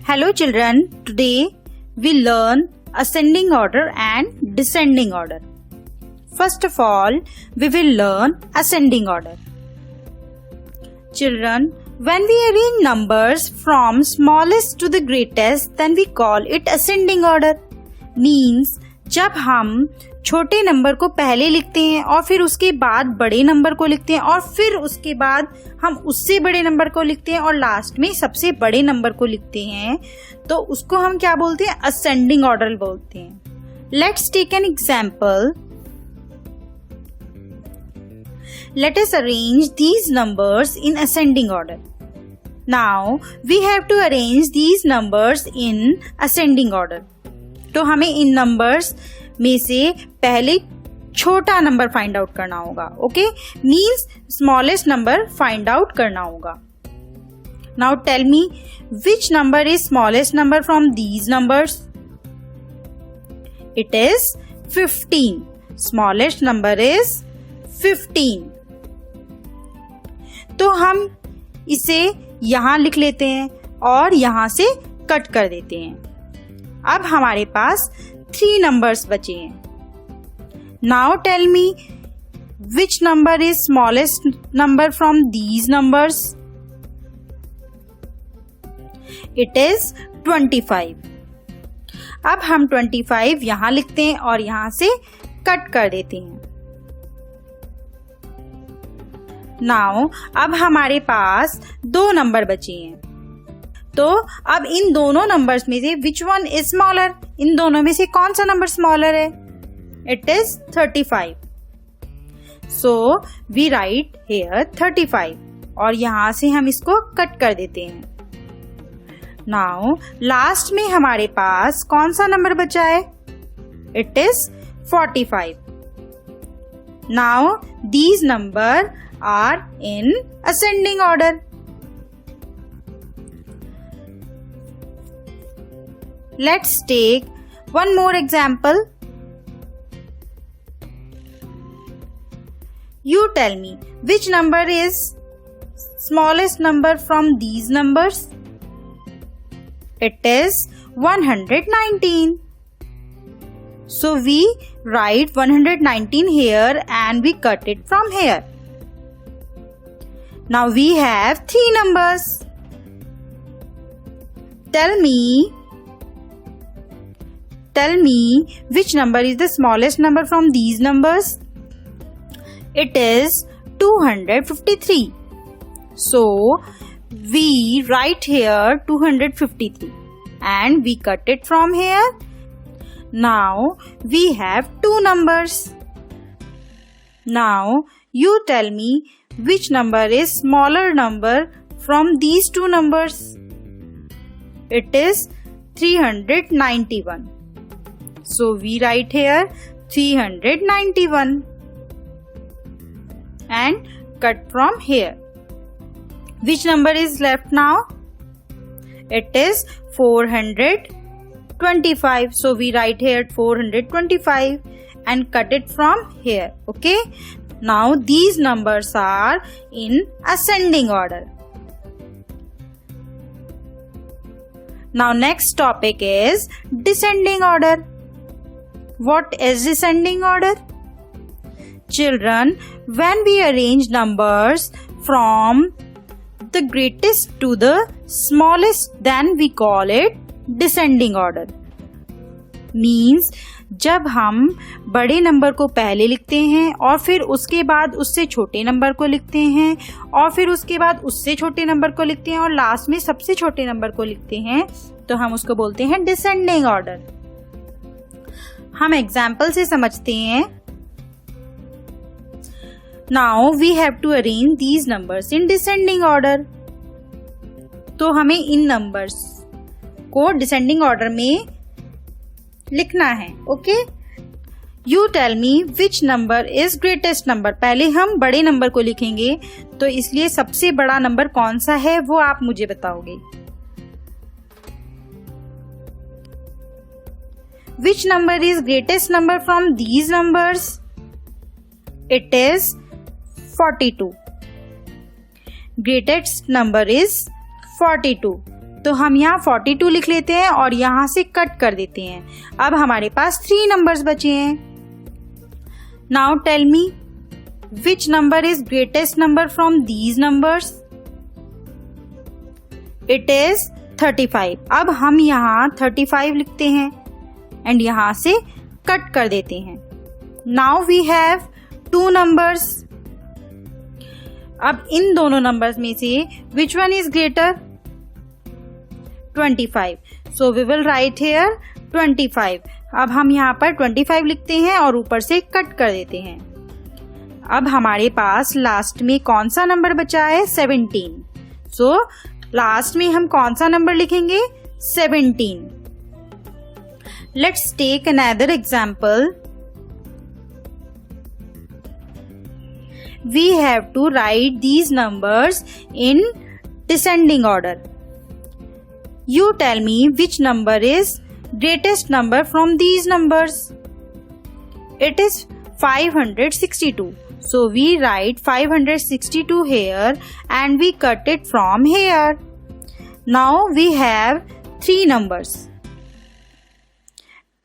Hello children, today we learn ascending order and descending order. First of all, we will learn ascending order. Children, when we arrange numbers from smallest to the greatest, then we call it ascending order. Means जब हम छोटे number को पहले लिखते हैं और फिर उसके बाद बड़े नंबर को लिखते हैं और फिर उसके बाद हम उससे बड़े नंबर को लिखते हैं और लास्ट में सबसे बड़े नंबर को लिखते हैं, तो उसको हम क्या बोलते हैं? असेंडिंग ऑर्डर बोलते हैं. Let's take an example. Let us arrange these numbers in ascending order. Now we have to arrange these numbers in ascending order. तो हमें इन नंबर्स में से पहले छोटा नंबर फाइंड आउट करना होगा. Okay, means smallest number find out करना होगा. Now tell me which number is smallest number from these numbers. It is 15. Smallest number is 15. तो हम इसे यहां लिख लेते हैं और यहां से कट कर देते हैं. अब हमारे पास 3 नंबर्स बचे हैं. Now tell me which number is smallest number from these numbers. It is 25. अब हम 25 यहां लिखते हैं और यहां से कट कर देते हैं. नाउ अब हमारे पास 2 नंबर बचे हैं. तो अब इन दोनों नंबर्स में से विच वन इज स्मॉलर. इन दोनों में से कौन सा नंबर स्मॉलर है? It is 35. So we write here 35 और यहां से हम इसको कट कर देते हैं. नाउ लास्ट में हमारे पास कौन सा नंबर बचा है? It is 45. Now these number are in ascending order. Let's take one more example. You tell me which number is smallest number from these numbers. It is 119. So we write 119 here and we cut it from here. Now we have 3 numbers. Tell me which number is the smallest number from these numbers. It is 253. So we write here 253 and we cut it from here. Now we have 2 numbers. Now you tell me which number is smaller number from these 2 numbers. It is 391. So we write here 391 and cut from here. Which number is left now? It is 425. So we write here 425 and cut it from here. Okay. Now these numbers are in ascending order. Now next topic is descending order. What is descending order? Children, when we arrange numbers from the greatest to the smallest, then we call it descending order. Means जब हम बड़े number को पहले लिखते हैं और फिर उसके बाद उससे छोटे नंबर को लिखते हैं और फिर उसके बाद उससे छोटे नंबर को लिखते हैं और लास्ट में सबसे छोटे नंबर को लिखते हैं, तो हम उसको बोलते हैं डिसेंडिंग ऑर्डर. हम एग्जाम्पल से समझते हैं. Now we have to arrange these numbers in descending order. तो हमें इन नंबर्स को डिसेंडिंग ऑर्डर में लिखना है. Okay, you tell me which number is greatest number. पहले हम बड़े नंबर को लिखेंगे, तो इसलिए सबसे बड़ा नंबर कौन सा है वो आप मुझे बताओगे. विच number is greatest number from these numbers. It is 42. Greatest number is 42. तो हम यहाँ 42 लिख लेते हैं और यहाँ से कट कर देते हैं। अब हमारे पास 3 नंबर्स बचे हैं। Now tell me which number is greatest number from these numbers? It is 35। अब हम यहाँ 35 लिखते हैं एंड यहाँ से कट कर देते हैं। Now we have 2 numbers. अब इन दोनों नंबर्स में से which one is greater? 25. So we will write here 25. अब हम यहाँ पर 25 लिखते हैं और ऊपर से कट कर देते हैं। अब हमारे पास लास्ट में कौन सा नंबर बचा है? 17. So लास्ट में हम कौन सा नंबर लिखेंगे? 17. Let's take another example. We have to write these numbers in descending order. You tell me which number is greatest number from these numbers. It is 562. So we write 562 here and we cut it from here. Now we have 3 numbers.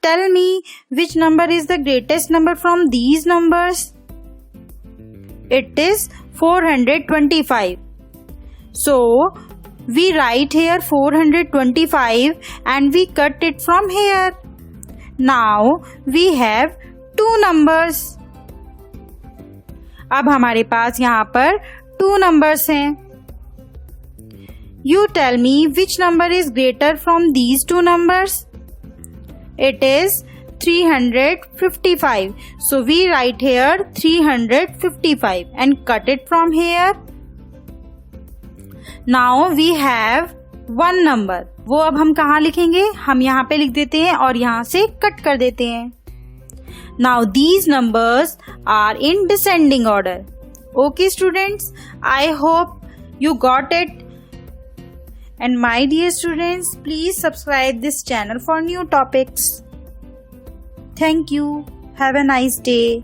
Tell me which number is the greatest number from these numbers. It is 425. So we write here 425 and we cut it from here. Now we have 2 numbers. अब हमारे पास यहाँ पर 2 numbers हैं. You tell me which number is greater from these 2 numbers. It is 355. So we write here 355 and cut it from here. Now we have 1 number. वो अब हम कहाँ लिखेंगे? हम यहाँ पे लिख देते हैं और यहाँ से कट कर देते हैं. Now these numbers are in descending order. Okay students, I hope you got it. And my dear students, please subscribe this channel for new topics. Thank you. Have a nice day.